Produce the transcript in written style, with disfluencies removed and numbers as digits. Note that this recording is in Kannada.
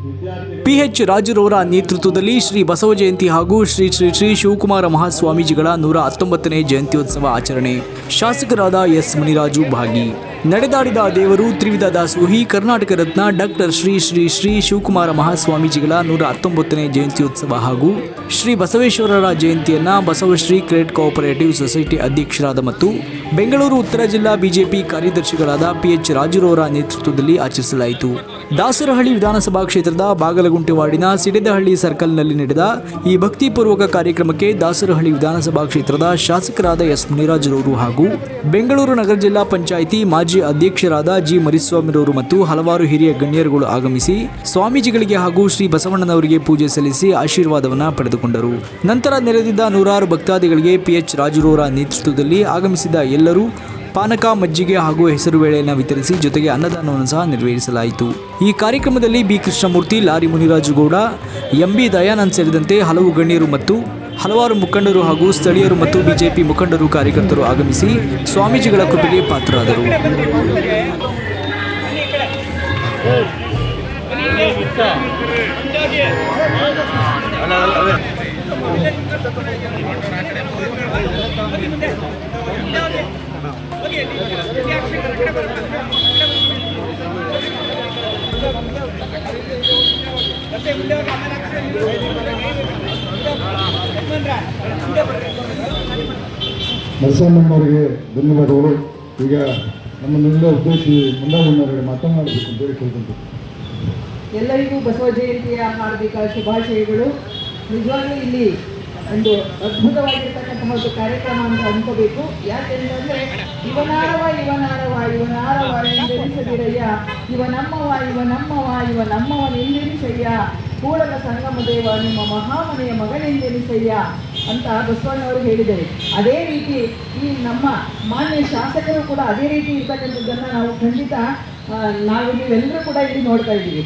PH ರಾಜುರವರ ನೇತೃತ್ವದಲ್ಲಿ ಶ್ರೀ ಬಸವ ಜಯಂತಿ ಹಾಗೂ ಶ್ರೀ ಶ್ರೀ ಶ್ರೀ ಶಿವಕುಮಾರ ಮಹಾಸ್ವಾಮೀಜಿಗಳ 119ನೇ ಜಯಂತ್ಯೋತ್ಸವ ಆಚರಣೆ. ಶಾಸಕರಾದ ಎಸ್ ಮುನಿರಾಜು ಭಾಗಿ. ನಡೆದಾಡಿದ ದೇವರು ತ್ರಿವಿಧ ದಾಸೋಹಿ ಕರ್ನಾಟಕ ರತ್ನ ಡಾಕ್ಟರ್ ಶ್ರೀ ಶ್ರೀ ಶ್ರೀ ಶಿವಕುಮಾರ ಮಹಾಸ್ವಾಮೀಜಿಗಳ 119ನೇ ಜಯಂತ್ಯೋತ್ಸವ ಹಾಗೂ ಶ್ರೀ ಬಸವೇಶ್ವರರ ಜಯಂತಿಯನ್ನು ಬಸವಶ್ರೀ ಕ್ರೆಡಿಟ್ ಕೋಆಪರೇಟಿವ್ ಸೊಸೈಟಿ ಅಧ್ಯಕ್ಷರಾದ ಮತ್ತು ಬೆಂಗಳೂರು ಉತ್ತರ ಜಿಲ್ಲಾ ಬಿಜೆಪಿ ಕಾರ್ಯದರ್ಶಿಗಳಾದ PH ರಾಜುರವರ ನೇತೃತ್ವದಲ್ಲಿ ಆಚರಿಸಲಾಯಿತು. ದಾಸರಹಳ್ಳಿ ವಿಧಾನಸಭಾ ಕ್ಷೇತ್ರದ ಬಾಗಲಗುಂಟೆ ವಾರ್ಡಿನ ಸಿಡಿದಹಳ್ಳಿ ಸರ್ಕಲ್ನಲ್ಲಿ ನಡೆದ ಈ ಭಕ್ತಿಪೂರ್ವಕ ಕಾರ್ಯಕ್ರಮಕ್ಕೆ ದಾಸರಹಳ್ಳಿ ವಿಧಾನಸಭಾ ಕ್ಷೇತ್ರದ ಶಾಸಕರಾದ ಎಸ್ ಮುನಿರಾಜುರವರು ಹಾಗೂ ಬೆಂಗಳೂರು ನಗರ ಜಿಲ್ಲಾ ಪಂಚಾಯಿತಿ ಮಾಜಿ ಅಧ್ಯಕ್ಷರಾದ ಜಿ ಮರಿಸ್ವಾಮಿರವರು ಮತ್ತು ಹಲವಾರು ಹಿರಿಯ ಗಣ್ಯರುಗಳು ಆಗಮಿಸಿ ಸ್ವಾಮೀಜಿಗಳಿಗೆ ಹಾಗೂ ಶ್ರೀ ಬಸವಣ್ಣನವರಿಗೆ ಪೂಜೆ ಸಲ್ಲಿಸಿ ಆಶೀರ್ವಾದವನ್ನು ಪಡೆದುಕೊಂಡರು. ನಂತರ ನೆರೆದಿದ್ದ ನೂರಾರು ಭಕ್ತಾದಿಗಳಿಗೆ PH ರಾಜುರವರ ನೇತೃತ್ವದಲ್ಲಿ ಆಗಮಿಸಿದ ಎಲ್ಲರೂ ಪಾನಕ, ಮಜ್ಜಿಗೆ ಹಾಗೂ ಹೆಸರುಬೇಳೆಯನ್ನು ವಿತರಿಸಿ ಜೊತೆಗೆ ಅನ್ನದಾನವನ್ನು ಸಹ ನೆರವೇರಿಸಲಾಯಿತು. ಈ ಕಾರ್ಯಕ್ರಮದಲ್ಲಿ B Krishnamurthy, lorry Munirajugowda, MB Dayanand ಸೇರಿದಂತೆ ಹಲವು ಗಣ್ಯರು ಮತ್ತು ಹಲವಾರು ಮುಖಂಡರು ಹಾಗೂ ಸ್ಥಳೀಯರು ಮತ್ತು ಬಿಜೆಪಿ ಮುಖಂಡರು ಕಾರ್ಯಕರ್ತರು ಆಗಮಿಸಿ ಸ್ವಾಮೀಜಿಗಳ ಕೃಪೆಗೆ ಪಾತ್ರರಾದರು. ನರಸಮ್ಮನವರಿಗೆ ಧನ್ಯವಾದಗಳು. ಈಗ ನಮ್ಮನ್ನೆಲ್ಲ ಉದ್ದೇಶಿಸಿ ಮುಂದಾಗುವವರಿಗೆ ಮಾತನಾಡಬೇಕು ಅಂತ ಕೇಳ್ಕೊಂಡ್ರು. ಎಲ್ಲರಿಗೂ ಬಸವ ಜಯಂತಿಯ ಹಾರ್ದಿಕ ಶುಭಾಶಯಗಳು. ನಿಜವಾಗ್ಲೂ ಇಲ್ಲಿ ಒಂದು ಅದ್ಭುತವಾಗಿರ್ತಕ್ಕಂತಹ ಒಂದು ಕಾರ್ಯಕ್ರಮ ಅಂತ ಅನ್ಕೋಬೇಕು. ಯಾಕೆಂತಂದ್ರೆ ಇವನಾರವ ಇವನಾರವ ಇವನಾರವ ಎಂದೆನಿಸದಿರಯ್ಯ, ಇವ ನಮ್ಮವ ನಿಂದೆನಿಸಯ್ಯ, ಕೂಡಲ ಸಂಗಮ ದೇವ ನಿಮ್ಮ ಮಹಾಮನೆಯ ಮಗನೆಂದೆನಿಸಯ್ಯ ಅಂತ ಬಸವಣ್ಣವರು ಹೇಳಿದರು. ಅದೇ ರೀತಿ ಈ ನಮ್ಮ ಮಾನ್ಯ ಶಾಸಕರು ಕೂಡ ಅದೇ ರೀತಿ ಇರ್ತಕ್ಕಂಥದ್ದನ್ನು ನಾವು ಖಂಡಿತ ನೀವೆಲ್ಲರೂ ಕೂಡ ಇಲ್ಲಿ ನೋಡ್ತಾ ಇದ್ದೀವಿ.